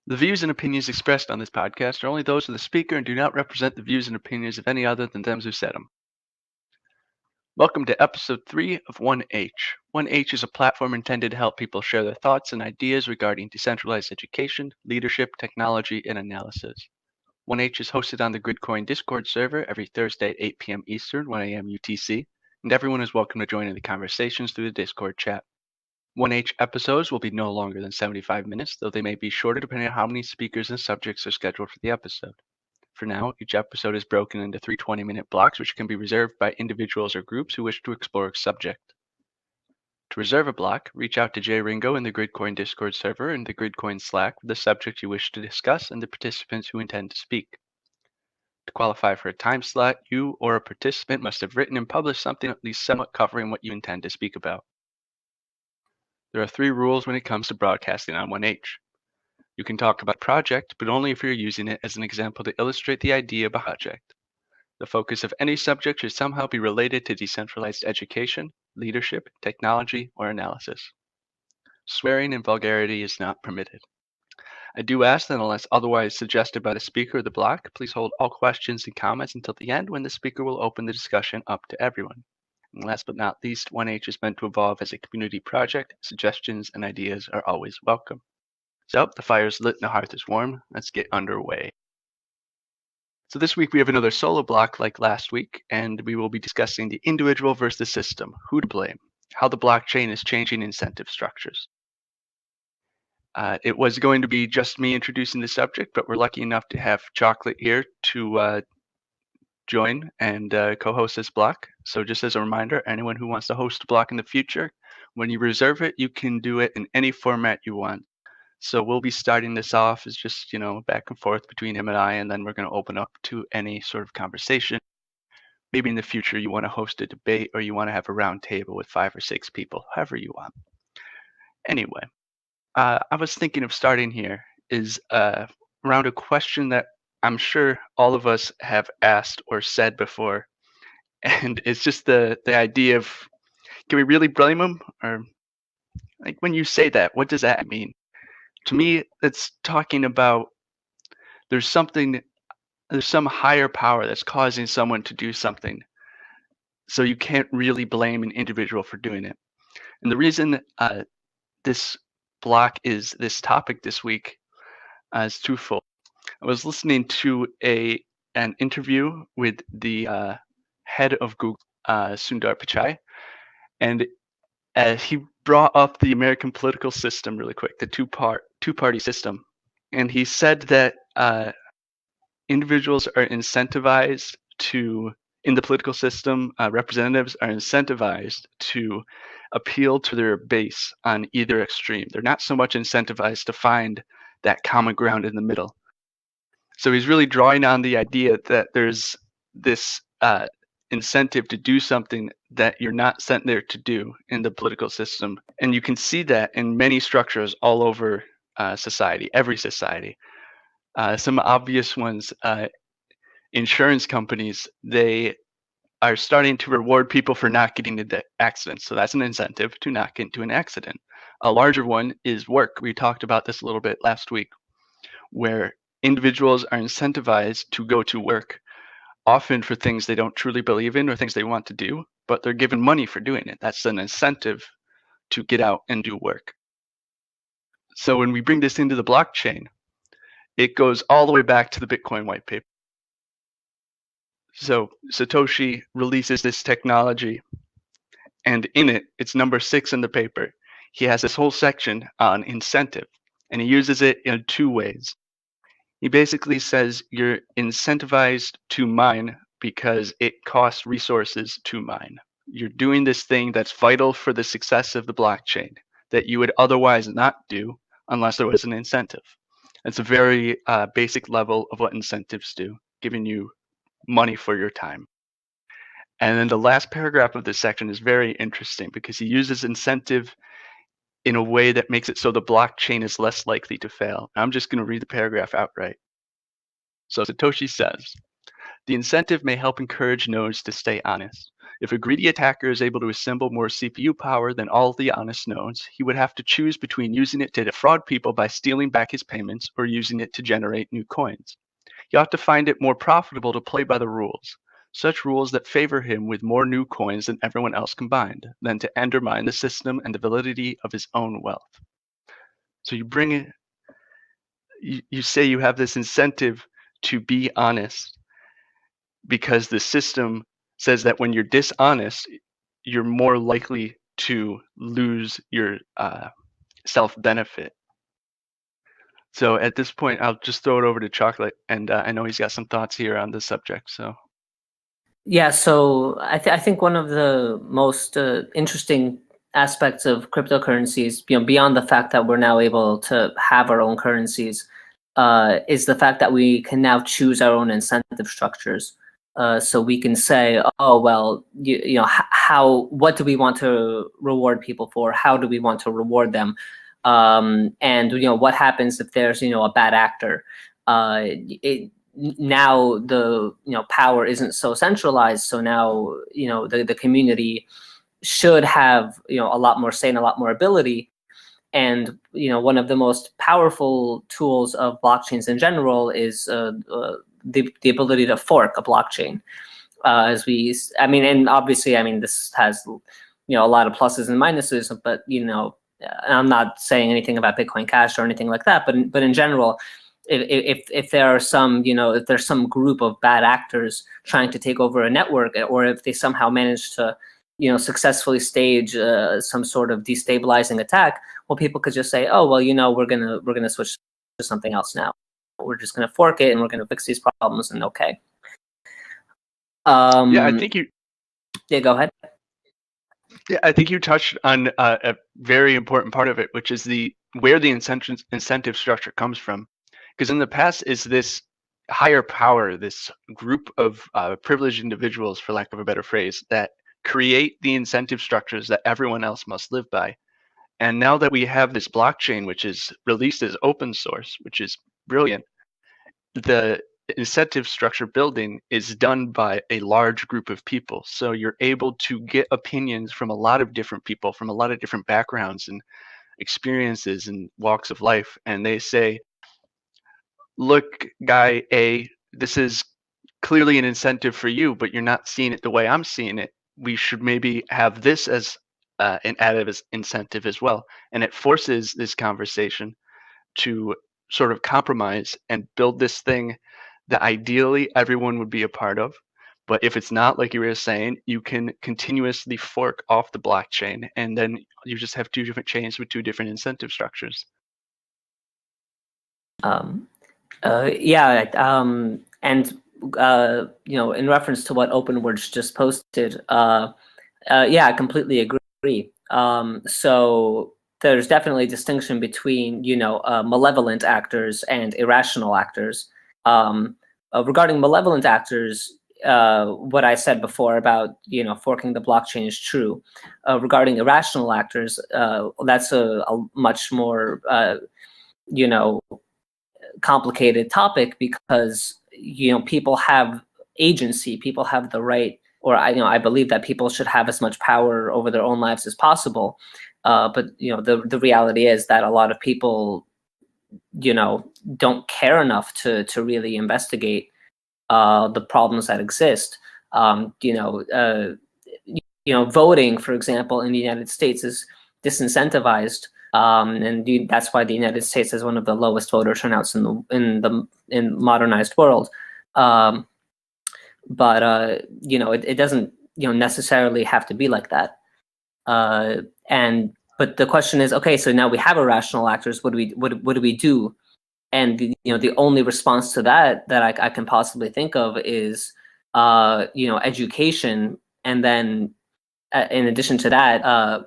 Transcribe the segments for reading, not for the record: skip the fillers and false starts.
The views and opinions expressed on this podcast are only those of the speaker and do not represent the views and opinions of any other than them who said them. Welcome to episode 3 of 1H. 1H is a platform intended to help people share their thoughts and ideas regarding decentralized education, leadership, technology, and analysis. 1H is hosted on the Gridcoin Discord server every Thursday at 8 p.m. Eastern, 1 a.m. UTC, and everyone is welcome to join in the conversations through the Discord chat. 1H episodes will be no longer than 75 minutes, though they may be shorter depending on how many speakers and subjects are scheduled for the episode. For now, each episode is broken into 3 20-minute blocks, which can be reserved by individuals or groups who wish to explore a subject. To reserve a block, reach out to Jay Ringo in the Gridcoin Discord server and the Gridcoin Slack with the subject you wish to discuss and the participants who intend to speak. To qualify for a time slot, you or a participant must have written and published something at least somewhat covering what you intend to speak about. There are 3 rules when it comes to broadcasting on 1H. You can talk about a project, but only if you're using it as an example to illustrate the idea behind the project. The focus of any subject should somehow be related to decentralized education, leadership, technology, or analysis. Swearing and vulgarity is not permitted. I do ask that unless otherwise suggested by the speaker or the block, please hold all questions and comments until the end when the speaker will open the discussion up to everyone. And last but not least, 1H is meant to evolve as a community project. Suggestions and ideas are always welcome. So, the fire is lit and the hearth is warm. Let's get underway. So this week we have another solo block like last week, and we will be discussing the individual versus the system, who to blame, how the blockchain is changing incentive structures. It was going to be just me introducing the subject, but we're lucky enough to have Chocolate here to join and co-host this block. So just as a reminder, anyone who wants to host a block in the future, when you reserve it, you can do it in any format you want. So we'll be starting this off as just, back and forth between him and I, and then we're going to open up to any sort of conversation. Maybe in the future you want to host a debate or you want to have a round table with 5 or 6 people, however you want. Anyway, I was thinking of starting here is around a question that I'm sure all of us have asked or said before. And it's just the idea of, can we really blame them? Or like when you say that, what does that mean? To me, it's talking about there's some higher power that's causing someone to do something. So you can't really blame an individual for doing it. And the reason this block is this topic this week is twofold. I was listening to an interview with the head of Google, Sundar Pichai, and he brought up the American political system really quick, the two-party system, and he said that individuals are incentivized in the political system, representatives are incentivized to appeal to their base on either extreme. They're not so much incentivized to find that common ground in the middle. So he's really drawing on the idea that there's this incentive to do something that you're not sent there to do in the political system. And you can see that in many structures all over society, every society. Some obvious ones, insurance companies, they are starting to reward people for not getting into accidents. So that's an incentive to not get into an accident. A larger one is work. We talked about this a little bit last week, where individuals are incentivized to go to work, often for things they don't truly believe in or things they want to do, but they're given money for doing it. That's an incentive to get out and do work. So when we bring this into the blockchain, it goes all the way back to the Bitcoin white paper. So Satoshi releases this technology, and in it, it's number 6 in the paper. He has this whole section on incentive, and he uses it in 2 ways. He basically says you're incentivized to mine because it costs resources to mine. You're doing this thing that's vital for the success of the blockchain that you would otherwise not do unless there was an incentive. It's a very basic level of what incentives do, giving you money for your time. And then the last paragraph of this section is very interesting because he uses incentive in a way that makes it so the blockchain is less likely to fail. I'm just going to read the paragraph outright. So Satoshi says, The incentive may help encourage nodes to stay honest. If a greedy attacker is able to assemble more CPU power than all the honest nodes, he would have to choose between using it to defraud people by stealing back his payments or using it to generate new coins. He ought to find it more profitable to play by the rules, such rules that favor him with more new coins than everyone else combined, than to undermine the system and the validity of his own wealth. So you bring it, you say you have this incentive to be honest because the system says that when you're dishonest, you're more likely to lose your self benefit. So at this point, I'll just throw it over to Chocolate, and I know he's got some thoughts here on this subject. So Yeah, so I think one of the most interesting aspects of cryptocurrencies, beyond the fact that we're now able to have our own currencies, is the fact that we can now choose our own incentive structures. So we can say, oh well, what do we want to reward people for? How do we want to reward them? And what happens if there's a bad actor? Now the power isn't so centralized, so now the community should have a lot more say and a lot more ability. And one of the most powerful tools of blockchains in general is the ability to fork a blockchain. And obviously, this has a lot of pluses and minuses, but I'm not saying anything about Bitcoin Cash or anything like that, but in general, if there are some, if there's some group of bad actors trying to take over a network, or if they somehow manage to, successfully stage some sort of destabilizing attack, well, people could just say, oh, well, we're gonna switch to something else now. We're just gonna fork it and we're gonna fix these problems, and okay. yeah, I think you. Yeah, go ahead. Yeah, I think you touched on a very important part of it, which is where the incentive structure comes from. Because in the past is this higher power, this group of privileged individuals, for lack of a better phrase, that create the incentive structures that everyone else must live by. And now that we have this blockchain, which is released as open source, which is brilliant, the incentive structure building is done by a large group of people. So you're able to get opinions from a lot of different people, from a lot of different backgrounds and experiences and walks of life. And they say, look, guy A, this is clearly an incentive for you, but you're not seeing it the way I'm seeing it. We should maybe have this as an added incentive as well. And it forces this conversation to sort of compromise and build this thing that ideally everyone would be a part of. But if it's not, like you were saying, you can continuously fork off the blockchain, and then you just have two different chains with two different incentive structures. And in reference to what OpenWords just posted, I completely agree. So there's definitely a distinction between malevolent actors and irrational actors. Regarding malevolent actors, what I said before about forking the blockchain is true. Regarding irrational actors, that's a much more complicated topic, because people have agency, people have the right, or I believe that people should have as much power over their own lives as possible. But the reality is that a lot of people don't care enough to really investigate the problems that exist. Voting, for example, in the United States is disincentivized. And that's why the United States has one of the lowest voter turnouts in the modernized world. But it doesn't necessarily have to be like that. But the question is, okay, so now we have irrational actors. What do we do? And the only response to that I can possibly think of is education, and then in addition to that,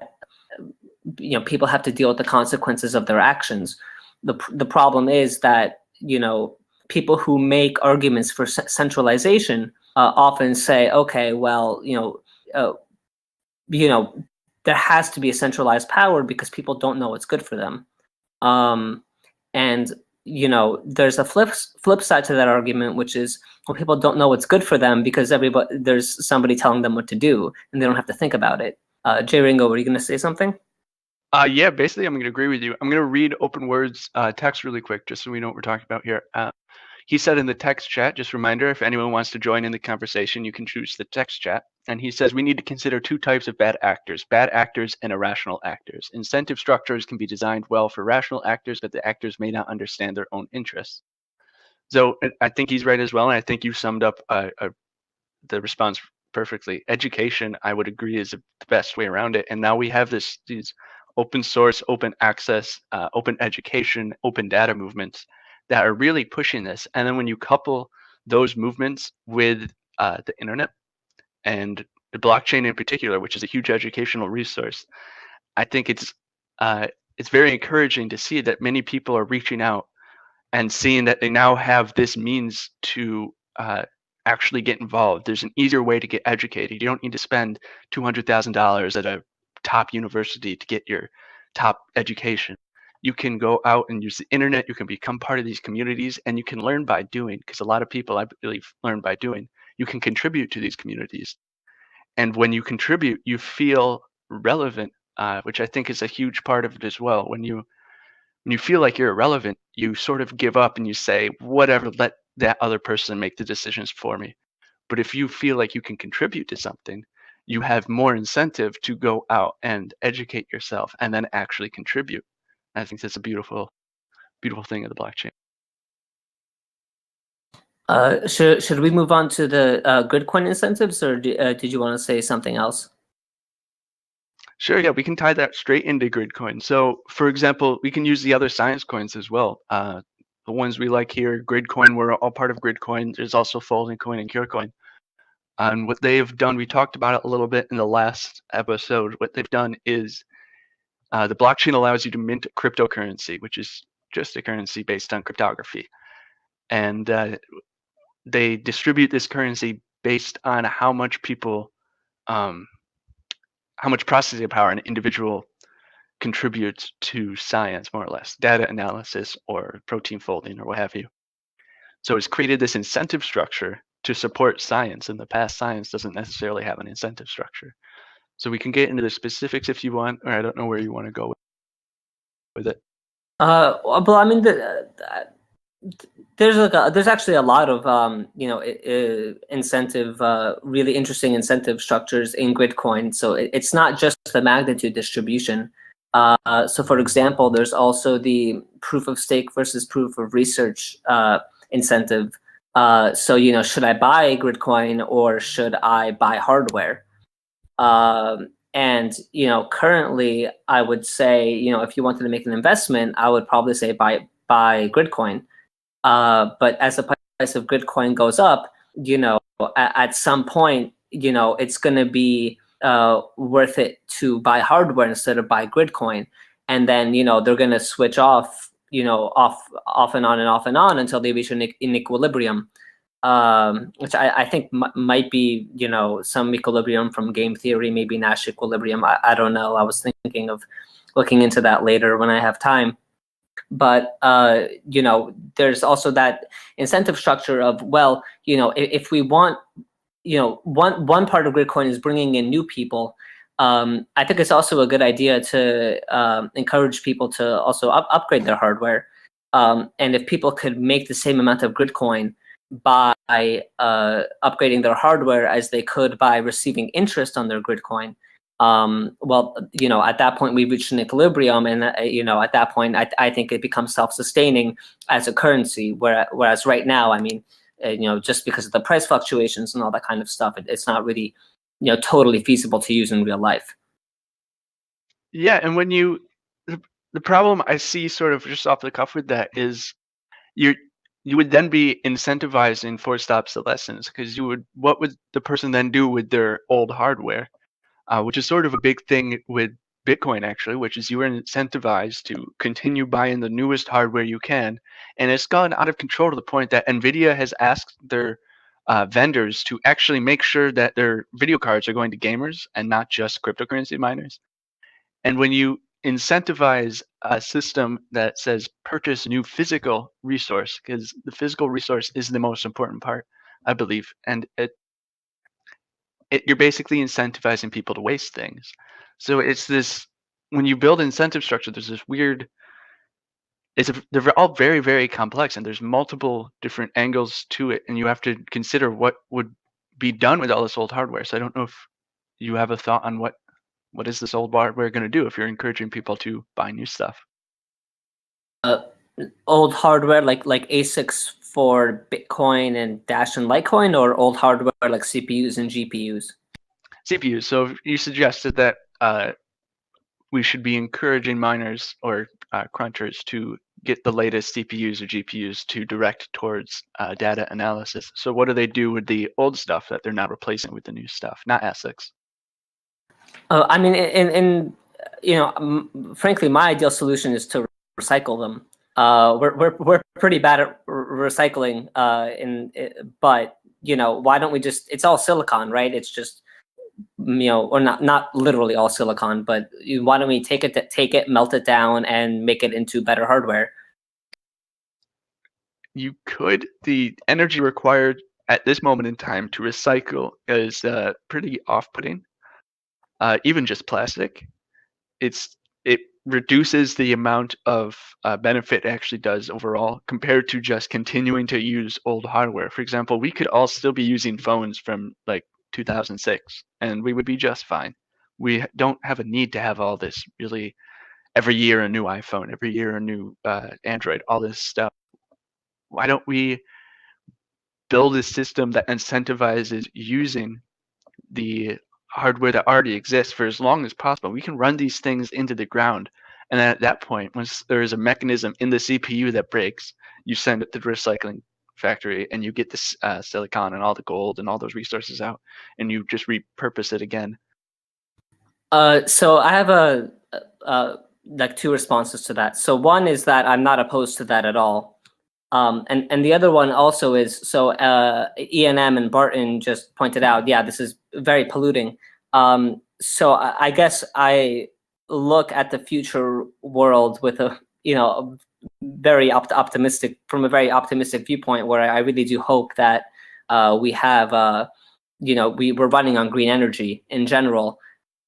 people have to deal with the consequences of their actions. The problem is that people who make arguments for centralization often say, okay, well, there has to be a centralized power because people don't know what's good for them. And there's a flip side to that argument, which is, well, people don't know what's good for them because there's somebody telling them what to do, and they don't have to think about it. Jay Ringo, were you going to say something? Yeah, basically, I'm going to agree with you. I'm going to read OpenWord's text really quick, just so we know what we're talking about here. He said in the text chat, just a reminder, if anyone wants to join in the conversation, you can choose the text chat. And he says, we need to consider two types of bad actors and irrational actors. Incentive structures can be designed well for rational actors, but the actors may not understand their own interests. So I think he's right as well. And I think you summed up the response perfectly. Education, I would agree, is the best way around it. And now we have these open source, open access, open education, open data movements that are really pushing this. And then when you couple those movements with the internet and the blockchain in particular, which is a huge educational resource, I think it's very encouraging to see that many people are reaching out and seeing that they now have this means to actually get involved. There's an easier way to get educated. You don't need to spend $200,000 at a top university to get your top education. You can go out and use the internet. You can become part of these communities, and you can learn by doing, because a lot of people, I believe, learn by doing. You can contribute to these communities. And when you contribute, you feel relevant, which I think is a huge part of it as well. When you feel like you're irrelevant, you sort of give up and you say, whatever, let that other person make the decisions for me. But if you feel like you can contribute to something, you have more incentive to go out and educate yourself and then actually contribute. I think that's a beautiful, beautiful thing of the blockchain. Should we move on to the Gridcoin incentives, or did you want to say something else? Sure, yeah, we can tie that straight into Gridcoin. So, for example, we can use the other science coins as well. The ones we like here, Gridcoin, we're all part of Gridcoin. There's also Folding Coin and CureCoin. And what they've done, we talked about it a little bit in the last episode. What they've done is the blockchain allows you to mint cryptocurrency, which is just a currency based on cryptography. And they distribute this currency based on how much people, how much processing power an individual contributes to science, more or less, data analysis or protein folding or what have you. So it's created this incentive structure to support science. In the past, science doesn't necessarily have an incentive structure. So we can get into the specifics if you want, or I don't know where you want to go with it. Well, I mean, there's actually a lot of incentive, really interesting incentive structures in Gridcoin. So it's not just the magnitude distribution. So for example, there's also the proof of stake versus proof of research incentive. So should I buy Gridcoin or should I buy hardware? And currently, I would say if you wanted to make an investment, I would probably say buy Gridcoin. But as the price of Gridcoin goes up, at some point, it's going to be worth it to buy hardware instead of buy Gridcoin. And then, they're going to switch off and on until they reach an equilibrium, which I think might be, some equilibrium from game theory, maybe Nash equilibrium. I don't know. I was thinking of looking into that later when I have time. But there's also that incentive structure of, well, if we want, one part of Gridcoin is bringing in new people. I think it's also a good idea to encourage people to also upgrade their hardware. And if people could make the same amount of Gridcoin by upgrading their hardware as they could by receiving interest on their Gridcoin, well, at that point we reach an equilibrium, and at that point I think it becomes self-sustaining as a currency. Whereas right now, I mean, just because of the price fluctuations and all that kind of stuff, it's not really totally feasible to use in real life. Yeah, and when the problem I see sort of just off the cuff with that is you would then be incentivizing forced obsolescence, because what would the person then do with their old hardware? Which is sort of a big thing with Bitcoin, actually, which is you are incentivized to continue buying the newest hardware you can. And it's gone out of control to the point that NVIDIA has asked their vendors to actually make sure that their video cards are going to gamers and not just cryptocurrency miners. And when you incentivize a system that says purchase new physical resource, because the physical resource is the most important part, I believe. And you're basically incentivizing people to waste things. So it's this, when you build incentive structure, there's this weird, they're all very, very complex, and there's multiple different angles to it, and you have to consider what would be done with all this old hardware. So I don't know if you have a thought on what is this old hardware going to do if you're encouraging people to buy new stuff. Old hardware like ASICs for Bitcoin and Dash and Litecoin, or old hardware like CPUs and GPUs? CPUs. So you suggested that we should be encouraging miners or crunchers to get the latest CPUs or GPUs to direct towards data analysis. So what do they do with the old stuff that they're not replacing with the new stuff, not ASICs? I mean, frankly, my ideal solution is to recycle them. We're pretty bad at recycling, but why don't we just? It's all silicon, right? It's just or not literally all silicon, but why don't we take it, melt it down, and make it into better hardware? You could. The energy required at this moment in time to recycle is pretty off-putting. Even just plastic, it reduces the amount of benefit it actually does overall compared to just continuing to use old hardware. For example, we could all still be using phones from like 2006, and we would be just fine. We don't have a need to have all this really every year a new iPhone, every year a new Android, all this stuff. Why don't we build a system that incentivizes using the hardware that already exists for as long as possible? We can run these things into the ground, and at that point, once there is a mechanism in the CPU that breaks, you send it to the recycling factory, and you get this silicon and all the gold and all those resources out, and you just repurpose it again. So I have like two responses to that. So one is that I'm not opposed to that at all. And the other one also is, so ENM and Barton just pointed out, yeah, this is very polluting. So I guess I look at the future world with a very optimistic, from a very optimistic viewpoint, where I really do hope that we have we're running on green energy in general.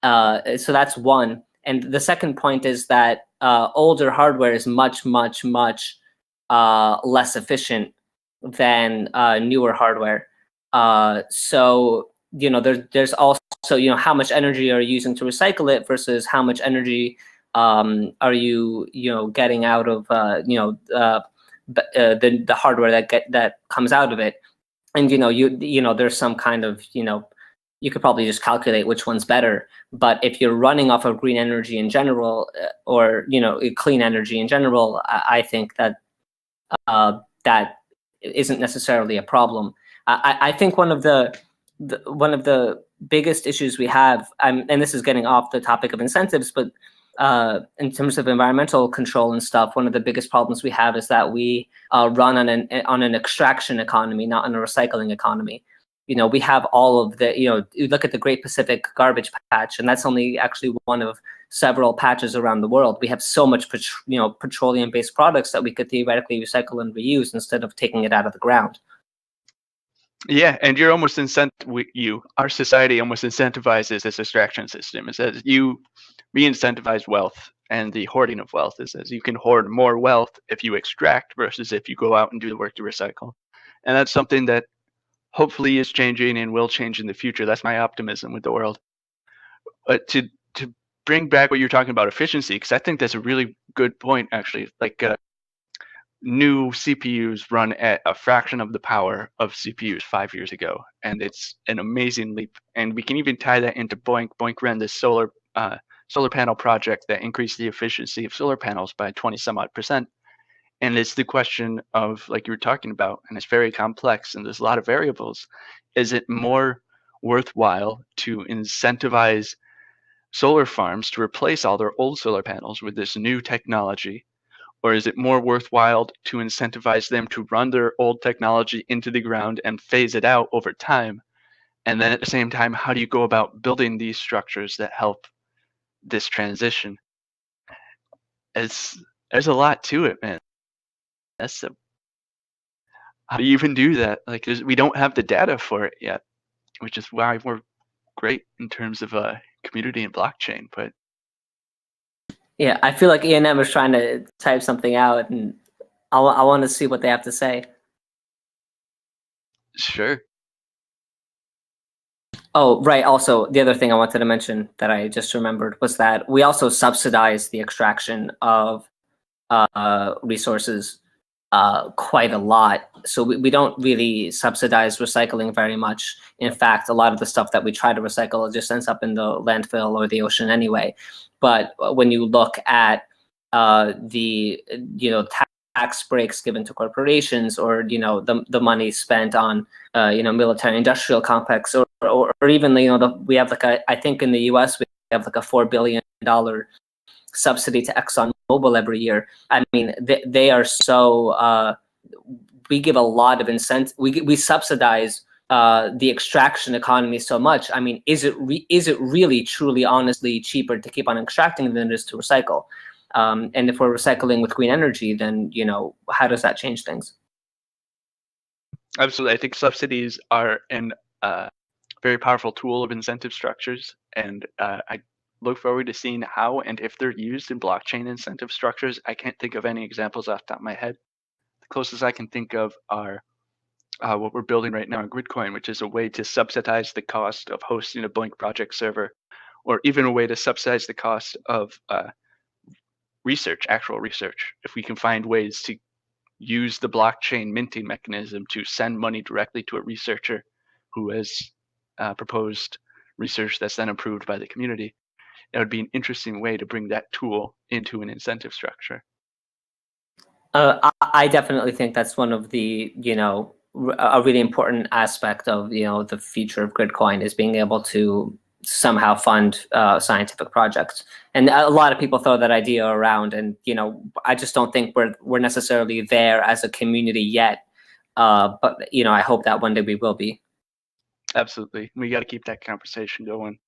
So that's one. And the second point is that older hardware is much less efficient than newer hardware. So there's also how much energy are you using to recycle it versus how much energy are you getting out of the hardware that comes out of it. And there's some kind of you could probably just calculate which one's better. But if you're running off of green energy in general, or clean energy in general, I think that that isn't necessarily a problem. I think one of the biggest issues we have, and this is getting off the topic of incentives, but in terms of environmental control and stuff, one of the biggest problems we have is that we run on an extraction economy, not on a recycling economy. We have all of the, you look at the Great Pacific Garbage Patch, and that's only actually one of several patches around the world. We have so much, petroleum-based products that we could theoretically recycle and reuse instead of taking it out of the ground. Yeah, and you're almost our society almost incentivizes this extraction system. It says you re-incentivize wealth, and the hoarding of wealth. It says you can hoard more wealth if you extract versus if you go out and do the work to recycle. And that's something that hopefully is changing and will change in the future. That's my optimism with the world. But to bring back what you're talking about efficiency, because I think that's a really good point, actually. Like new CPUs run at a fraction of the power of CPUs 5 years ago, and it's an amazing leap. And we can even tie that into Boink. Boink ran this solar panel project that increased the efficiency of solar panels by 20 some odd %. And it's the question of, like you were talking about, and it's very complex and there's a lot of variables. Is it more worthwhile to incentivize solar farms to replace all their old solar panels with this new technology? Or is it more worthwhile to incentivize them to run their old technology into the ground and phase it out over time? And then at the same time, how do you go about building these structures that help this transition? there's a lot to it, man. How do you even do that? Like, we don't have the data for it yet, which is why we're great in terms of community and blockchain. But Yeah, I feel like E&M is trying to type something out, and I want to see what they have to say. sure. Oh, right. Also, the other thing I wanted to mention that I just remembered was that we also subsidize the extraction of resources quite a lot. So we don't really subsidize recycling very much. In fact, a lot of the stuff that we try to recycle just ends up in the landfill or the ocean anyway. But when you look at the tax breaks given to corporations, or the money spent on military industrial complex, or even we have I think in the U.S. we have like a $4 billion subsidy to ExxonMobil every year. I mean, they are so we give a lot of incentive. We subsidize the extraction economy so much. I mean, is it really, truly, honestly cheaper to keep on extracting than it is to recycle? And if we're recycling with green energy, then how does that change things? Absolutely, I think subsidies are an very powerful tool of incentive structures, and I look forward to seeing how and if they're used in blockchain incentive structures. I can't think of any examples off the top of my head. The closest I can think of are what we're building right now in Gridcoin, which is a way to subsidize the cost of hosting a Blink project server, or even a way to subsidize the cost of research, actual research. If we can find ways to use the blockchain minting mechanism to send money directly to a researcher who has proposed research that's then approved by the community, that would be an interesting way to bring that tool into an incentive structure. I definitely think that's one of the, a really important aspect of, the future of Gridcoin is being able to somehow fund scientific projects. And a lot of people throw that idea around, and, I just don't think we're necessarily there as a community yet. But, I hope that one day we will be. Absolutely. We got to keep that conversation going.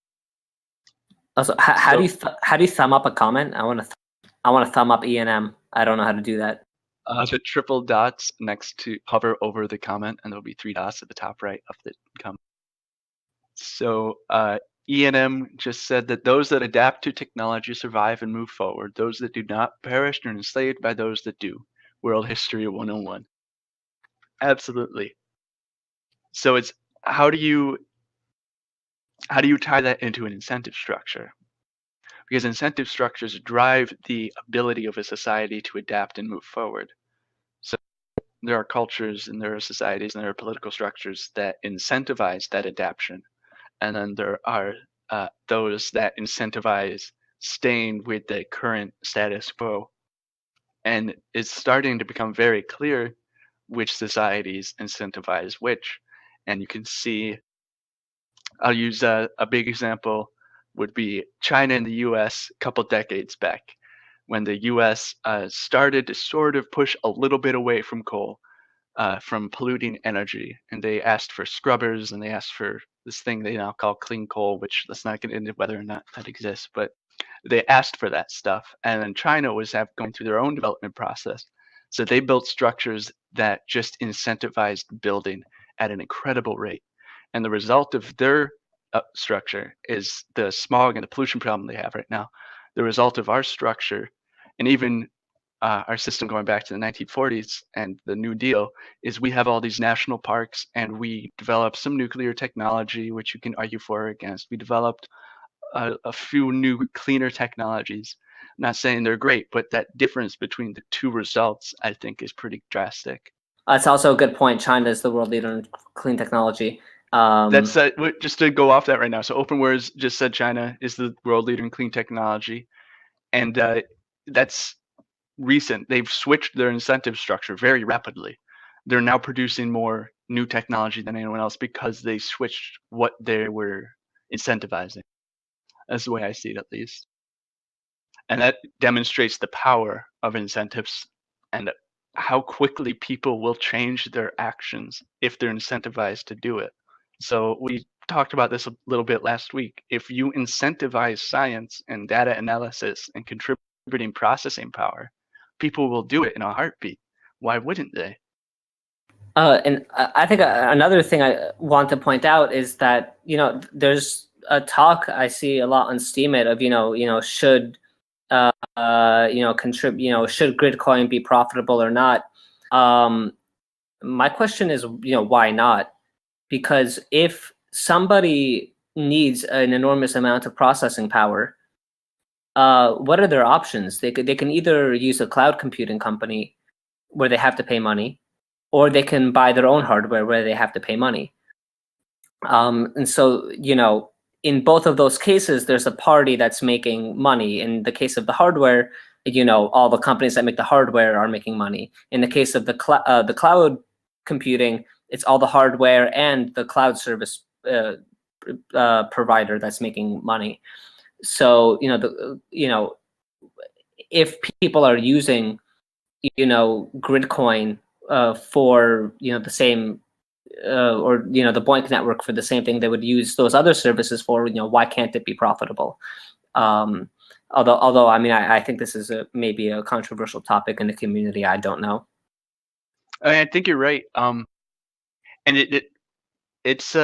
Also, how do you thumb up a comment? I want to thumb up E&M. I don't know how to do that. The triple dots next to hover over the comment, and there'll be 3 dots at the top right of the comment. So E&M just said that those that adapt to technology survive and move forward. Those that do not perish and are enslaved by those that do. World History 101. Absolutely. So it's how do you tie that into an incentive structure? Because incentive structures drive the ability of a society to adapt and move forward. So there are cultures and there are societies and there are political structures that incentivize that adaptation. And then there are those that incentivize staying with the current status quo. And it's starting to become very clear which societies incentivize which. And you can see, I'll use a big example would be China and the US a couple decades back, when the US started to sort of push a little bit away from coal, from polluting energy. And they asked for scrubbers, and they asked for this thing they now call clean coal, which let's not get into whether or not that exists, but they asked for that stuff. And then China was going through their own development process. So they built structures that just incentivized building at an incredible rate. And the result of their structure is the smog and the pollution problem they have right now. The result of our structure, and even our system going back to the 1940s and the New Deal, is we have all these national parks, and we developed some nuclear technology, which you can argue for or against. We developed a few new cleaner technologies. I'm not saying they're great, but that difference between the two results, I think, is pretty drastic. That's also a good point. China is the world leader in clean technology. That's just to go off that right now. So OpenWare's just said China is the world leader in clean technology, and that's recent. They've switched their incentive structure very rapidly. They're now producing more new technology than anyone else because they switched what they were incentivizing. That's the way I see it, at least. And that demonstrates the power of incentives and how quickly people will change their actions if they're incentivized to do it. So we talked about this a little bit last week. If you incentivize science and data analysis and contribute distributing processing power, people will do it in a heartbeat. Why wouldn't they? And I think another thing I want to point out is that, there's a talk I see a lot on Steemit of, should contribute, should Gridcoin be profitable or not? My question is, why not? Because if somebody needs an enormous amount of processing power, what are their options? They can either use a cloud computing company where they have to pay money, or they can buy their own hardware where they have to pay money. And so, in both of those cases, there's a party that's making money. In the case of the hardware, all the companies that make the hardware are making money. In the case of the cloud computing, it's all the hardware and the cloud service provider that's making money. So, if people are using, Gridcoin for, the same, or the BOINC network for the same thing they would use those other services for, why can't it be profitable? Although I mean, I think this is maybe a controversial topic in the community. I don't know. I think you're right. And it's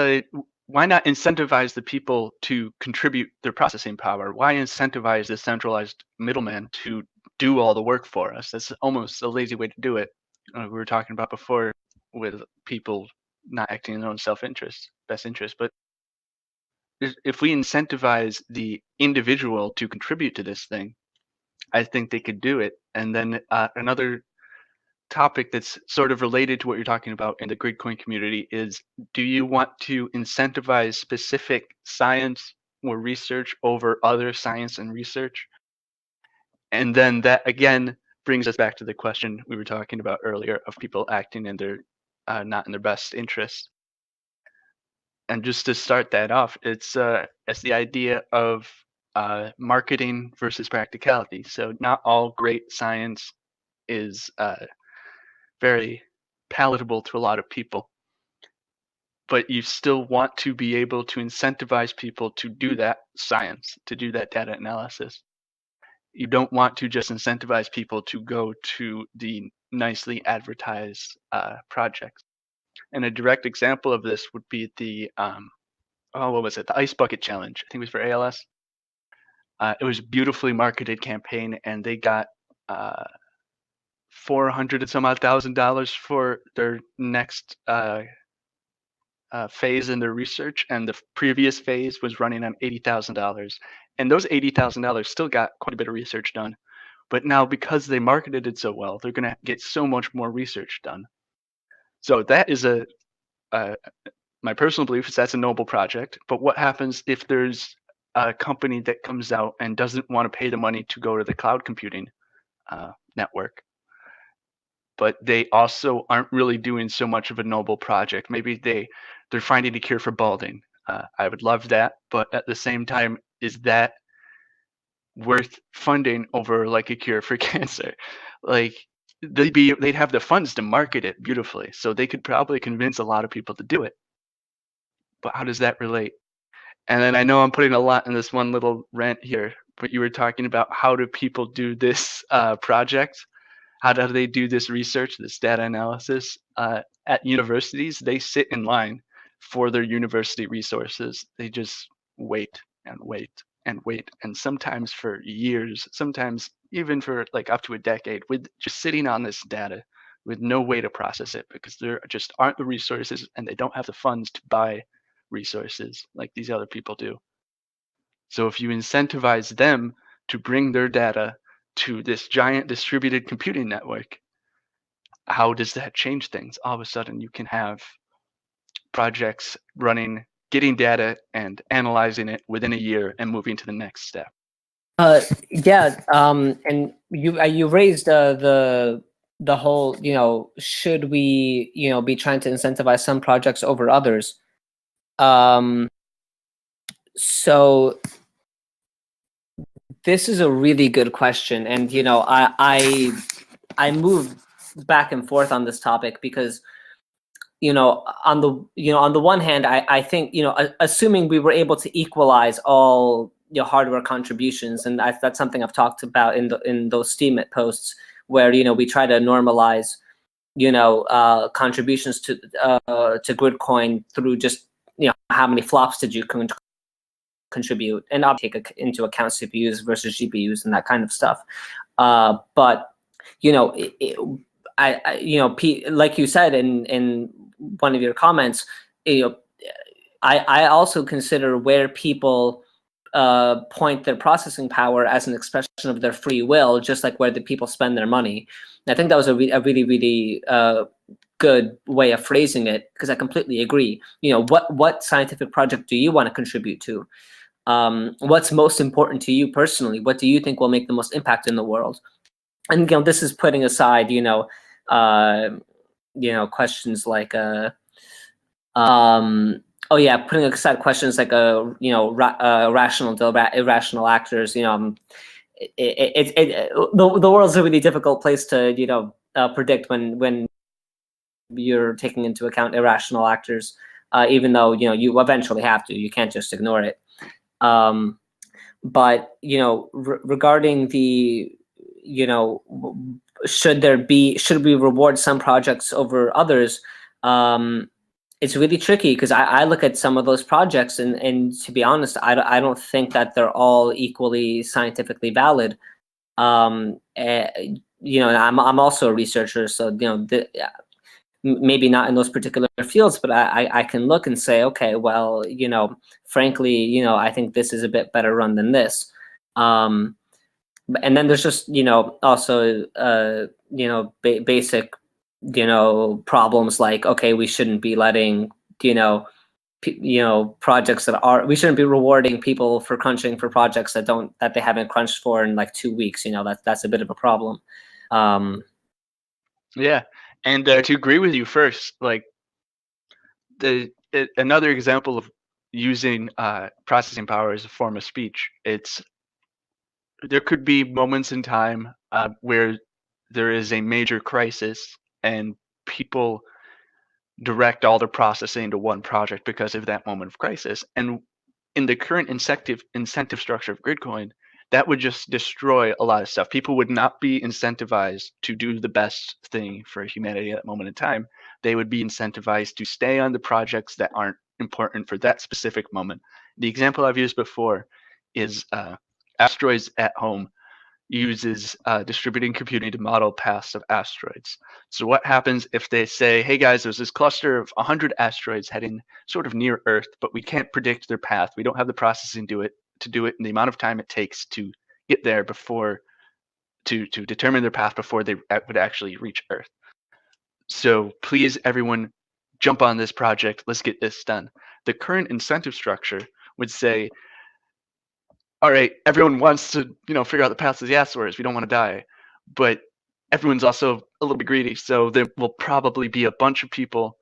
why not incentivize the people to contribute their processing power? Why incentivize the centralized middleman to do all the work for us? That's almost a lazy way to do it. We were talking about before with people not acting in their own best interest. But if we incentivize the individual to contribute to this thing, I think they could do it. And then another topic that's sort of related to what you're talking about in the Gridcoin community is, do you want to incentivize specific science or research over other science and research? And then that again brings us back to the question we were talking about earlier of people acting in their not in their best interest. And just to start that off, it's the idea of marketing versus practicality. So not all great science is very palatable to a lot of people, but you still want to be able to incentivize people to do that science, to do that data analysis. You don't want to just incentivize people to go to the nicely advertised projects. And a direct example of this would be the what was it? The Ice Bucket Challenge. I think it was for ALS. It was a beautifully marketed campaign, and they got $400 and some odd $1,000 for their next phase in their research, and the previous phase was running on $80,000. And those $80,000 still got quite a bit of research done. But now, because they marketed it so well, they're going to get so much more research done. So that is my personal belief is that's a noble project. But what happens if there's a company that comes out and doesn't want to pay the money to go to the cloud computing network, but they also aren't really doing so much of a noble project? Maybe they're finding a cure for balding. I would love that, but at the same time, is that worth funding over like a cure for cancer? Like they'd have the funds to market it beautifully, so they could probably convince a lot of people to do it. But how does that relate? And then I know I'm putting a lot in this one little rant here, but you were talking about how do people do this project? How do they do this research, this data analysis? At universities, they sit in line for their university resources. They just wait and wait and wait, and sometimes for years, sometimes even for like up to a decade, with just sitting on this data with no way to process it, because there just aren't the resources and they don't have the funds to buy resources like these other people do. So if you incentivize them to bring their data to this giant distributed computing network, how does that change things? All of a sudden you can have projects running, getting data and analyzing it within a year and moving to the next step. Yeah, and you raised the whole, should we be trying to incentivize some projects over others? So this is a really good question, and I move back and forth on this topic because on the one hand, I think assuming we were able to equalize all hardware contributions, and that's something I've talked about in those Steemit posts, where we try to normalize contributions to Gridcoin through just how many flops did you contribute, and I'll take into account CPUs versus GPUs and that kind of stuff. But like you said in one of your comments, I also consider where people point their processing power as an expression of their free will, just like where the people spend their money. And I think that was a really, really good way of phrasing it, because I completely agree. What scientific project do you want to contribute to? What's most important to you personally? What do you think will make the most impact in the world? And this is putting aside questions like putting aside questions like rational to irrational actors. The world's a really difficult place to predict when you're taking into account irrational actors, even though you eventually have to. You can't just ignore it. But regarding the should we reward some projects over others? It's really tricky, because I look at some of those projects and to be honest, I don't think that they're all equally scientifically valid. I'm also a researcher, so maybe not in those particular fields, but I can look and say, okay, well, frankly, I think this is a bit better run than this. And then there's just also basic problems like, okay, we shouldn't be letting projects we shouldn't be rewarding people for crunching for projects that they haven't crunched for in like 2 weeks. That's a bit of a problem. Yeah, and to agree with you first, like another example of using processing power as a form of speech, there could be moments in time where there is a major crisis and people direct all their processing to one project because of that moment of crisis. And in the current incentive structure of Gridcoin, that would just destroy a lot of stuff. People would not be incentivized to do the best thing for humanity at that moment in time. They would be incentivized to stay on the projects that aren't important for that specific moment. The example I've used before is Asteroids at Home uses distributed computing to model paths of asteroids. So what happens if they say, hey guys, there's this cluster of 100 asteroids heading sort of near Earth, but we can't predict their path. We don't have the processing to do it in the amount of time it takes to get there to determine their path before they would actually reach Earth. So please, everyone, jump on this project. Let's get this done. The current incentive structure would say, all right, everyone wants to, figure out the path to the asteroids. We don't want to die. But everyone's also a little bit greedy. So there will probably be a bunch of people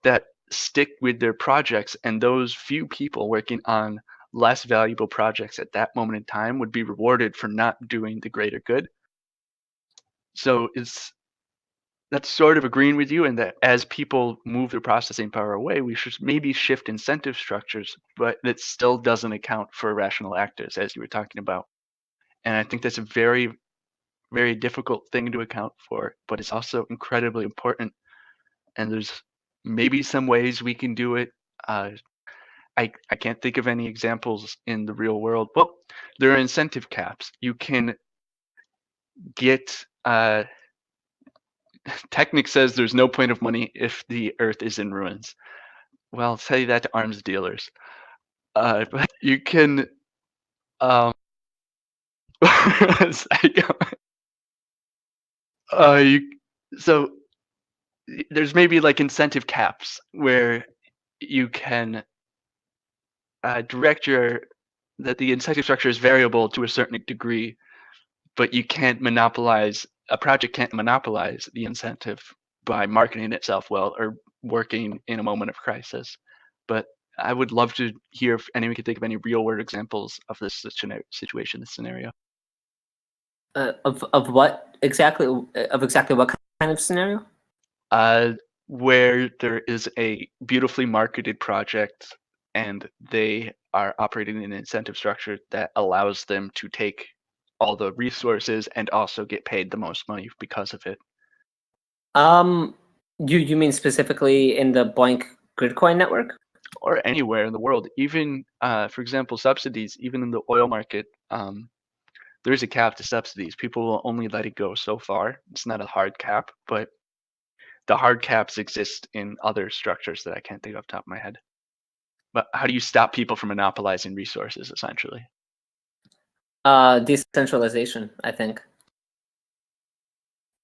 that stick with their projects. And those few people working on less valuable projects at that moment in time would be rewarded for not doing the greater good. So that's sort of agreeing with you, and that as people move their processing power away, we should maybe shift incentive structures, but that still doesn't account for irrational actors, as you were talking about. And I think that's a very, very difficult thing to account for, but it's also incredibly important. And there's maybe some ways we can do it. I can't think of any examples in the real world. Well, there are incentive caps. You can get Technic says there's no point of money if the Earth is in ruins. Well, I'll tell you that to arms dealers. But you can. So there's maybe like incentive caps where you can direct that the incentive structure is variable to a certain degree, but you can't monopolize. A project can't monopolize the incentive by marketing itself well or working in a moment of crisis. But I would love to hear if anyone could think of any real-world examples of this situation, this scenario. Of what exactly? Of exactly what kind of scenario? Where there is a beautifully marketed project and they are operating in an incentive structure that allows them to take all the resources and also get paid the most money because of it. You mean specifically in the Boink Gridcoin network? Or anywhere in the world, even for example, subsidies, even in the oil market, there is a cap to subsidies. People will only let it go so far. It's not a hard cap, but the hard caps exist in other structures that I can't think off the top of my head. But how do you stop people from monopolizing resources, essentially? Decentralization, I think.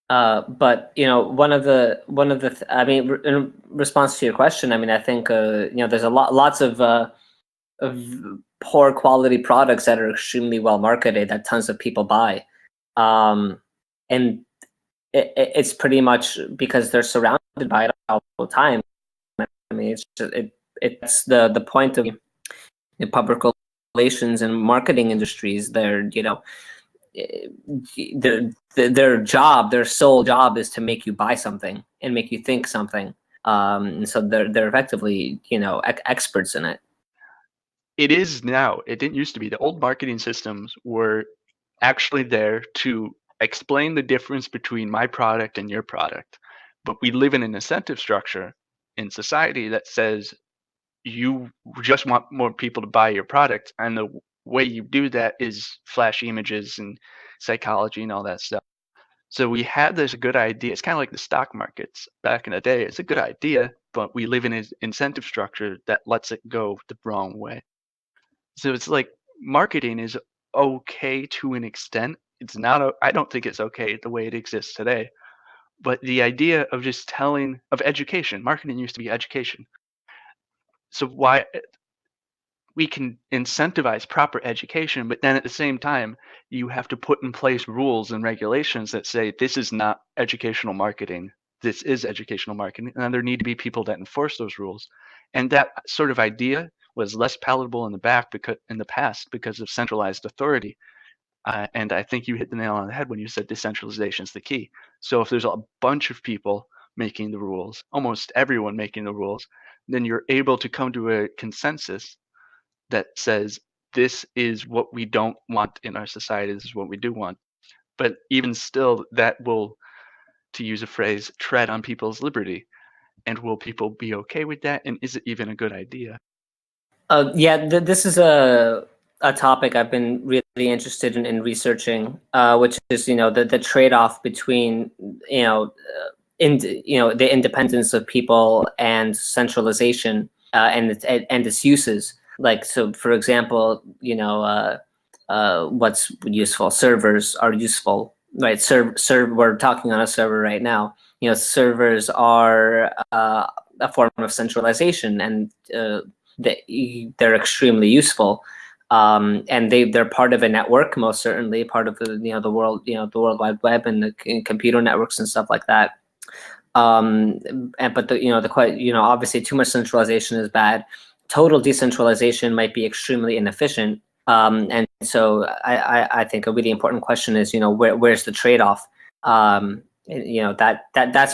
But I mean, in response to your question, I mean, I think there's lots of poor quality products that are extremely well marketed that tons of people buy, and it's pretty much because they're surrounded by it all the time. I mean, it's the point of the public relations and marketing industries. Their sole job is to make you buy something and make you think something. And so they're effectively, experts in it. It is now. It didn't used to be. The old marketing systems were actually there to explain the difference between my product and your product. But we live in an incentive structure in society that says you just want more people to buy your product. And the way you do that is flash images and psychology and all that stuff. So we had this good idea. It's kind of like the stock markets back in the day. It's a good idea, but we live in an incentive structure that lets it go the wrong way. So it's like marketing is okay to an extent. It's not, I don't think it's okay the way it exists today. But the idea of just telling, of education, marketing used to be education. So why we can incentivize proper education, but then at the same time, you have to put in place rules and regulations that say this is not educational marketing. This is educational marketing, and there need to be people that enforce those rules. And that sort of idea was less palatable in the past because of centralized authority. And I think you hit the nail on the head when you said decentralization is the key. So if there's a bunch of people making the rules, almost everyone making the rules, then you're able to come to a consensus that says this is what we don't want in our society, this is what we do want. But even still, that will, to use a phrase, tread on people's liberty. And will people be okay with that? And is it even a good idea? Yeah, this is a topic I've been really interested in researching, which is the trade-off between the independence of people and centralization and its uses. Like, so for example, what's useful? Servers are useful, right? We're talking on a server right now. Servers are a form of centralization, and they're extremely useful. And they're part of a network, most certainly part of the world, the World Wide Web and the computer networks and stuff like that. But obviously too much centralization is bad. Total decentralization might be extremely inefficient. And so I think a really important question is, where's the trade-off? That's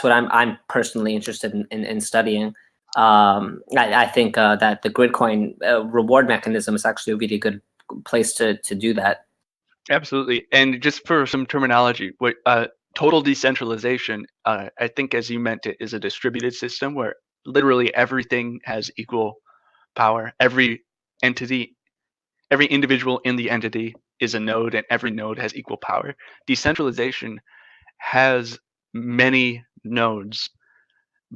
what I'm personally interested in studying. I think that the Gridcoin reward mechanism is actually a really good place to do that. Absolutely. And just for some terminology, what total decentralization, I think as you meant it, is a distributed system where literally everything has equal power. Every individual in the entity is a node, and every node has equal power. Decentralization has many nodes,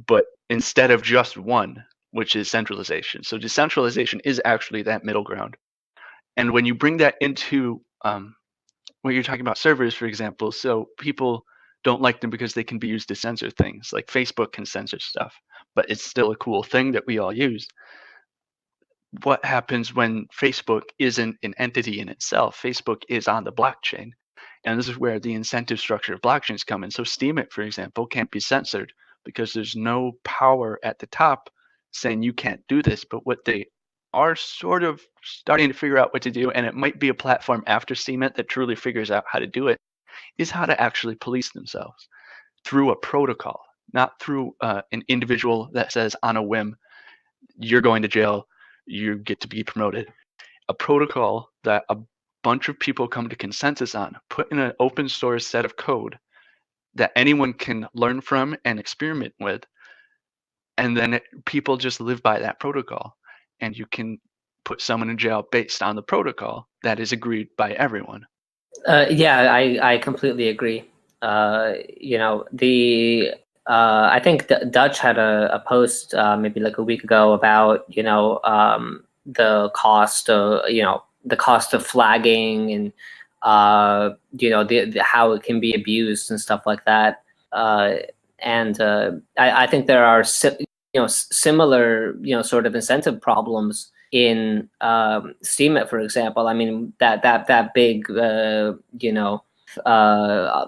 but instead of just one, which is centralization. So decentralization is actually that middle ground. And when you bring that into when you're talking about servers, for example, so people don't like them because they can be used to censor things. Like Facebook can censor stuff, but it's still a cool thing that we all use. What happens when Facebook isn't an entity in itself? Facebook is on the blockchain. And this is where the incentive structure of blockchains come in. So Steemit, for example, can't be censored because there's no power at the top saying you can't do this. But what they are sort of starting to figure out what to do, and it might be a platform after Steemit that truly figures out how to do it, is how to actually police themselves through a protocol, not through an individual that says on a whim, you're going to jail, you get to be promoted. a protocol that a bunch of people come to consensus on, put in an open source set of code that anyone can learn from and experiment with, and then people just live by that protocol, and you can put someone in jail based on the protocol that is agreed by everyone. Yeah, I completely agree. I think Dutch had a post maybe like a week ago about the cost of flagging and the how it can be abused and stuff like that. I think there are similar sort of incentive problems in Steemit, for example. I mean that big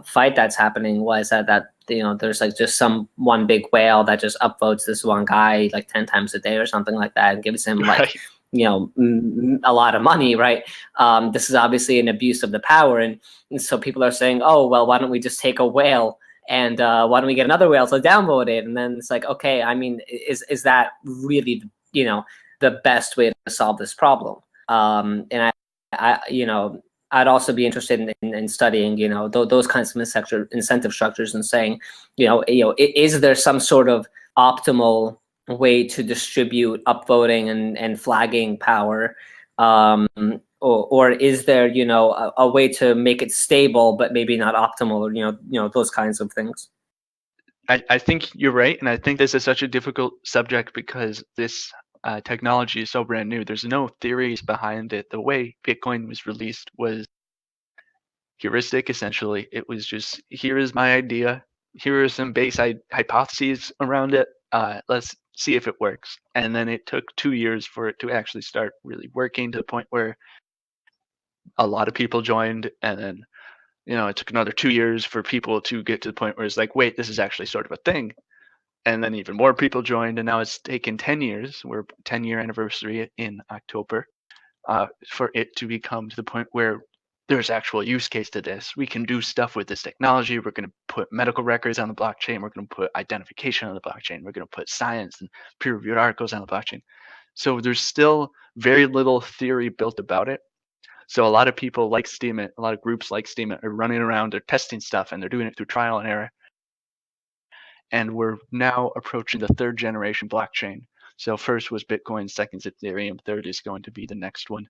fight that's happening was that there's like just some one big whale that just upvotes this one guy like 10 times a day or something like that and gives him like Right. a lot of money, right? This is obviously an abuse of the power, and so people are saying, oh well, why don't we just take a whale and why don't we get another whale to downvote it? And then it's like, okay, I mean, is that really the best way to solve this problem? And I'd also be interested in studying, those kinds of incentive structures and saying, is there some sort of optimal way to distribute upvoting and flagging power, or is there, a way to make it stable but maybe not optimal, or those kinds of things. I think you're right, and I think this is such a difficult subject because this technology is so brand new. There's no theories behind it. The way Bitcoin was released was heuristic, essentially. It was just, here is my idea. Here are some base hypotheses around it. Let's see if it works. And then it took 2 years for it to actually start really working, to the point where a lot of people joined. And then, it took another 2 years for people to get to the point where it's like, wait, this is actually sort of a thing. And then even more people joined, and now it's taken 10 years. We're 10-year anniversary in October, for it to become to the point where there's actual use case to this. We can do stuff with this technology. We're going to put medical records on the blockchain. We're going to put identification on the blockchain. We're going to put science and peer-reviewed articles on the blockchain. So there's still very little theory built about it. So a lot of people like Steemit, a lot of groups like Steemit are running around, they're testing stuff, and they're doing it through trial and error. And we're now approaching the 3rd generation blockchain. So first was Bitcoin, second is Ethereum, third is going to be the next one.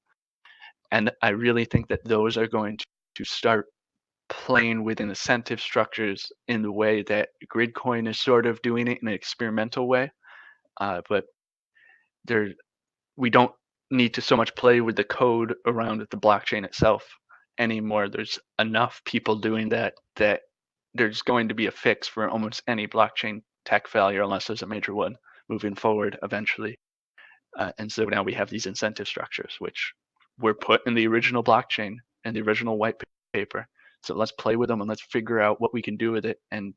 And I really think that those are going to start playing within incentive structures in the way that Gridcoin is sort of doing it in an experimental way. But we don't need to so much play with the code around the blockchain itself anymore. There's enough people doing that there's going to be a fix for almost any blockchain tech failure, unless there's a major one moving forward eventually. And so now we have these incentive structures, which were put in the original blockchain and the original white paper. So let's play with them and let's figure out what we can do with it. And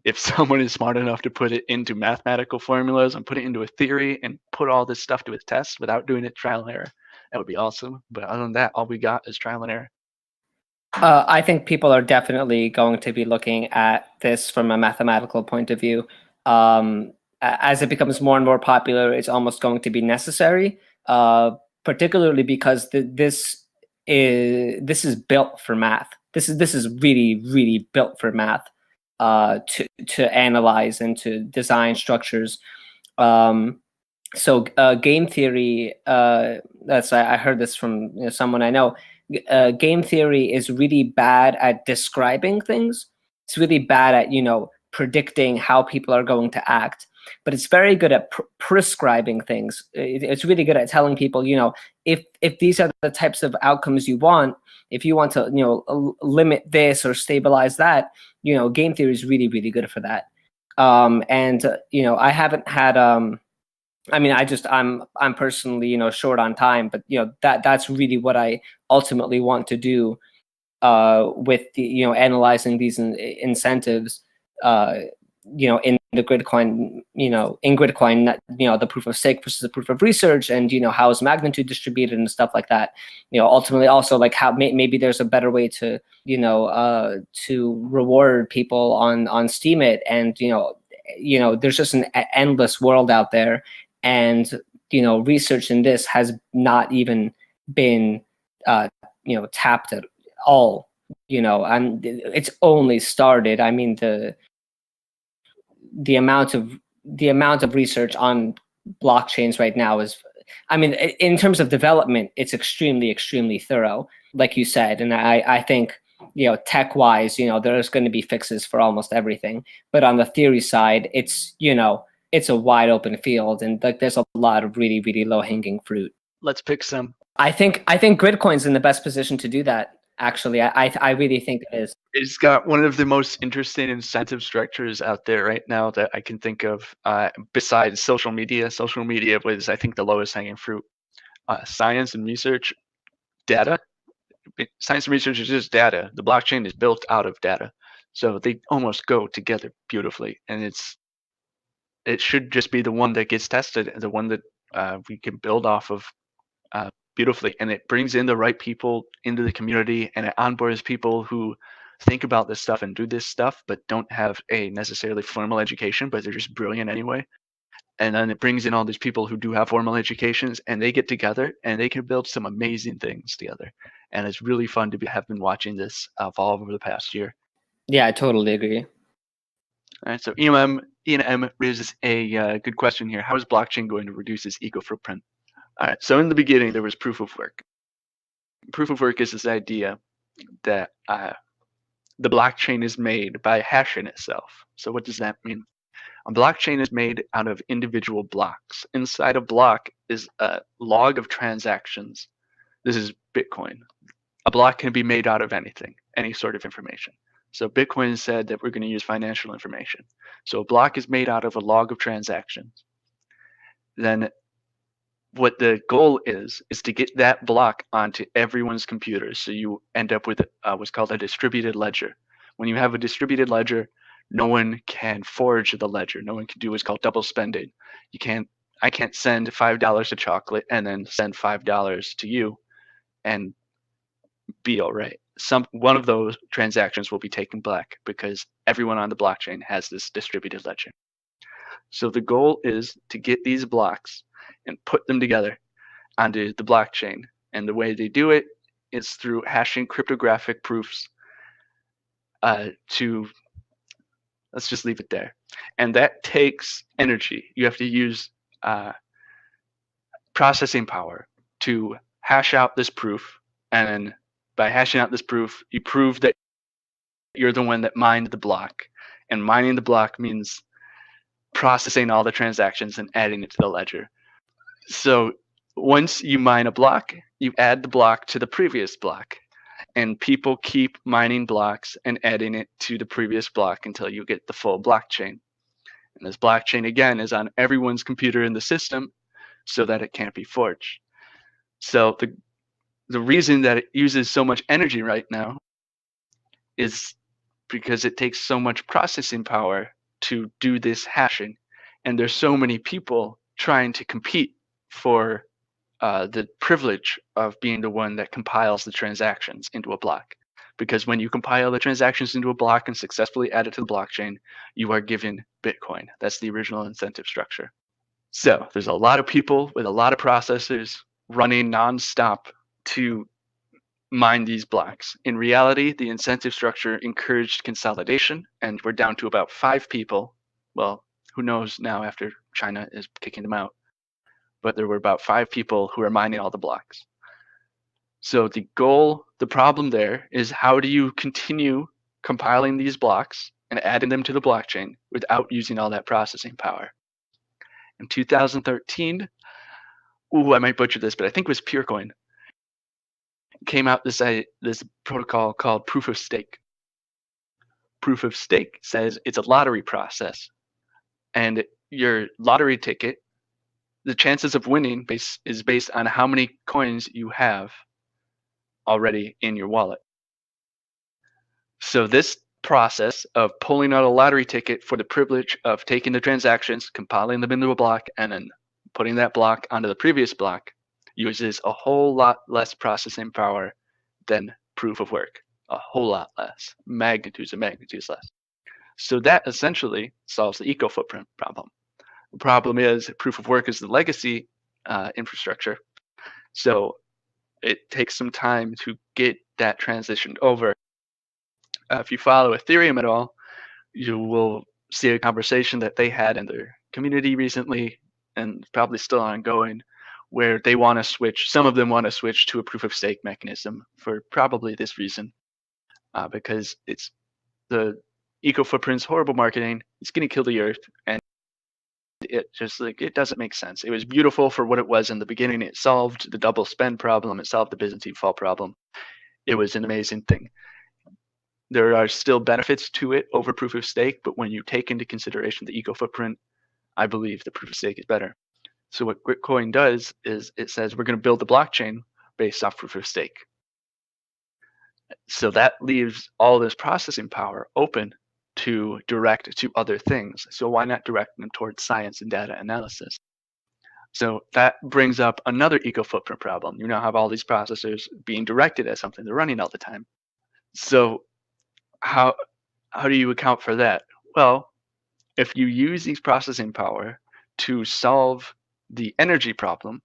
if someone is smart enough to put it into mathematical formulas and put it into a theory and put all this stuff to a test without doing it trial and error, that would be awesome. But other than that, all we got is trial and error. I think people are definitely going to be looking at this from a mathematical point of view. As it becomes more and more popular, it's almost going to be necessary, particularly because this is built for math. This is really, really built for math, to analyze and to design structures. So game theory, I heard this from someone I know. Game theory is really bad at describing things. It's really bad at predicting how people are going to act, but it's very good at prescribing things. It's really good at telling people, if these are the types of outcomes you want, if you want to limit this or stabilize that, game theory is really, really good for that. I haven't had I mean, I'm personally, short on time, but that's really what I ultimately want to do with the, analyzing these incentives, in the Gridcoin, in Gridcoin, the proof of stake versus the proof of research, and how is magnitude distributed and stuff like that. Ultimately also like how maybe there's a better way to to reward people on Steemit, and there's just an endless world out there. And research in this has not even been tapped at all, and it's only started. I mean, the amount of research on blockchains right now is, I mean, in terms of development, it's extremely thorough, like you said. And I think, tech wise, there's going to be fixes for almost everything. But on the theory side, it's a wide open field, and like there's a lot of really low hanging fruit. Let's pick some. I think Gridcoin's in the best position to do that. Actually, I really think it is. It's got one of the most interesting incentive structures out there right now that I can think of, besides social media. Social media was, I think, the lowest hanging fruit. Science and research, data. Science and research is just data. The blockchain is built out of data. So they almost go together beautifully. And it should just be the one that gets tested, the one that we can build off of beautifully. And it brings in the right people into the community, and it onboards people who think about this stuff and do this stuff, but don't have a necessarily formal education, but they're just brilliant anyway. And then it brings in all these people who do have formal educations, and they get together and they can build some amazing things together. And it's really fun to have been watching this evolve over the past year. Yeah, I totally agree. All right, so Ian M raises a good question here. How is blockchain going to reduce its eco footprint? All right, so in the beginning, there was proof of work. Proof of work is this idea that the blockchain is made by hashing itself. So what does that mean? A blockchain is made out of individual blocks. Inside a block is a log of transactions. This is Bitcoin. A block can be made out of anything, any sort of information. So Bitcoin said that we're going to use financial information. So a block is made out of a log of transactions. Then what the goal is to get that block onto everyone's computers. So you end up with what's called a distributed ledger. When you have a distributed ledger, no one can forge the ledger. No one can do what's called double spending. I can't send $5 to Chocolate and then send $5 to you and be all right. One of those transactions will be taken back because everyone on the blockchain has this distributed ledger. So the goal is to get these blocks and put them together onto the blockchain. And the way they do it is through hashing cryptographic proofs let's just leave it there. And that takes energy. You have to use processing power to hash out this proof. And then by hashing out this proof, you prove that you're the one that mined the block. And mining the block means processing all the transactions and adding it to the ledger. So once you mine a block, you add the block to the previous block. And people keep mining blocks and adding it to the previous block until you get the full blockchain. And this blockchain, again, is on everyone's computer in the system so that it can't be forged. So the reason that it uses so much energy right now is because it takes so much processing power to do this hashing. And there's so many people trying to compete for the privilege of being the one that compiles the transactions into a block. Because when you compile the transactions into a block and successfully add it to the blockchain, you are given Bitcoin. That's the original incentive structure. So there's a lot of people with a lot of processors running nonstop to mine these blocks. In reality, the incentive structure encouraged consolidation, and we're down to about 5 people. Well, who knows now after China is kicking them out. But there were about 5 people who are mining all the blocks. So the problem there is, how do you continue compiling these blocks and adding them to the blockchain without using all that processing power? In 2013, I might butcher this, but I think it was Purecoin, came out this protocol called proof of stake. Proof of stake says it's a lottery process, and your lottery ticket, the chances of winning is based on how many coins you have already in your wallet. So this process of pulling out a lottery ticket for the privilege of taking the transactions, compiling them into a block, and then putting that block onto the previous block uses a whole lot less processing power than proof of work. A whole lot less. Magnitudes less. So that essentially solves the eco footprint problem. The problem is proof of work is the legacy infrastructure. So it takes some time to get that transitioned over. If you follow Ethereum at all, you will see a conversation that they had in their community recently, and probably still ongoing, where they want to switch. Some of them want to switch to a proof of stake mechanism for probably this reason, because it's the eco footprint's horrible marketing. It's going to kill the earth, and it just it doesn't make sense. It was beautiful for what it was in the beginning. It solved the double spend problem. It solved the Byzantine fall problem. It was an amazing thing. There are still benefits to it over proof of stake, but when you take into consideration the eco footprint, I believe the proof of stake is better. So what Gridcoin does is it says we're going to build the blockchain based off proof of stake. So that leaves all this processing power open to direct to other things. So why not direct them towards science and data analysis? So that brings up another eco footprint problem. You now have all these processors being directed at something. They're running all the time. So how do you account for that? Well, if you use these processing power to solve the energy problem,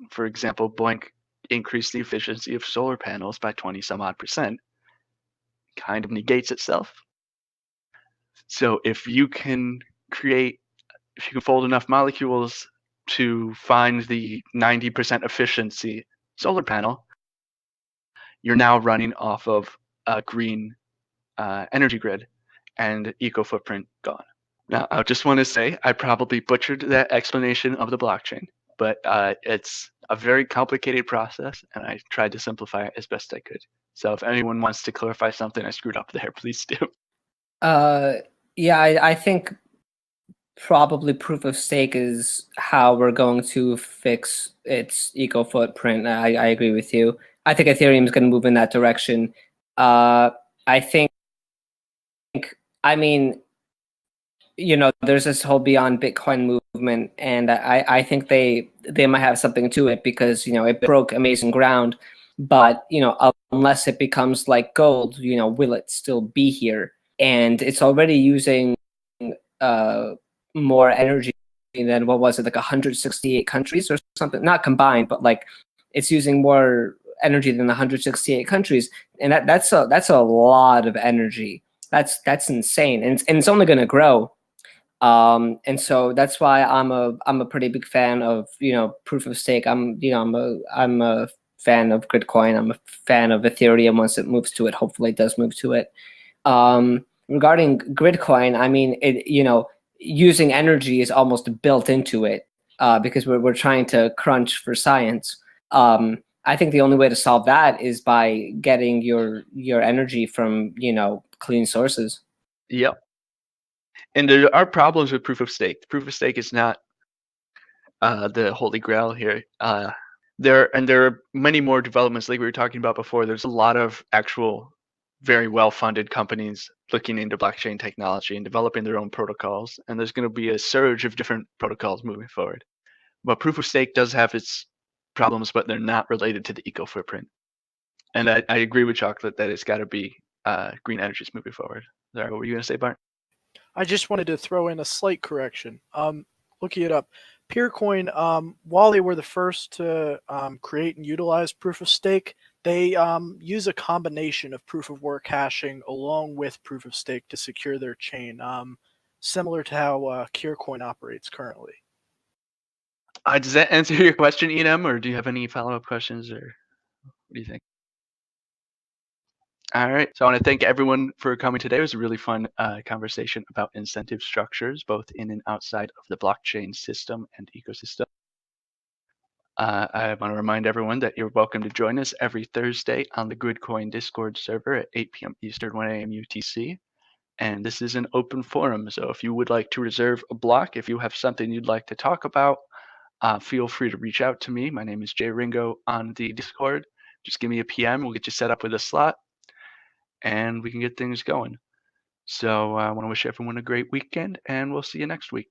for example, Blink increased the efficiency of solar panels by 20 some odd percent, kind of negates itself. So if you can fold enough molecules to find the 90% efficiency solar panel, you're now running off of a green energy grid and eco footprint gone. Now, I just want to say I probably butchered that explanation of the blockchain, but it's a very complicated process, and I tried to simplify it as best I could. So if anyone wants to clarify something I screwed up there, please do. Yeah, I think probably proof of stake is how we're going to fix its eco footprint. I agree with you. I think Ethereum is going to move in that direction. I think, I mean, there's this whole Beyond Bitcoin movement, and I think they might have something to it because it broke amazing ground, but unless it becomes like gold, will it still be here? And it's already using more energy than, what was it, like 168 countries or something, not combined, but like it's using more energy than 168 countries, and that's a lot of energy. That's insane, and it's only going to grow. And so that's why I'm a pretty big fan of proof of stake. I'm a fan of Gridcoin. I'm a fan of Ethereum once it moves to it. Hopefully it does move to it. Regarding Gridcoin, I mean, using energy is almost built into it because we're trying to crunch for science. I think the only way to solve that is by getting your energy from clean sources. Yep. And there are problems with proof of stake. Proof of stake is not the holy grail here. There are many more developments like we were talking about before. There's a lot of actual very well-funded companies looking into blockchain technology and developing their own protocols. And there's going to be a surge of different protocols moving forward. But proof of stake does have its problems, but they're not related to the eco footprint. And I agree with Chocolate that it's got to be green energies moving forward. Sorry, what were you going to say, Bart? I just wanted to throw in a slight correction. Looking it up, Peercoin, while they were the first to create and utilize proof of stake, they use a combination of proof of work hashing along with proof of stake to secure their chain, similar to how Keercoin operates currently. Does that answer your question, Enam, or do you have any follow-up questions, or what do you think? All right, so I want to thank everyone for coming today. It was a really fun conversation about incentive structures, both in and outside of the blockchain system and ecosystem. I want to remind everyone that you're welcome to join us every Thursday on the Gridcoin Discord server at 8 p.m. Eastern, 1 a.m. UTC. And this is an open forum, so if you would like to reserve a block, if you have something you'd like to talk about, feel free to reach out to me. My name is Jay Ringo on the Discord. Just give me a PM. We'll get you set up with a slot, and we can get things going. So I want to wish everyone a great weekend, and we'll see you next week.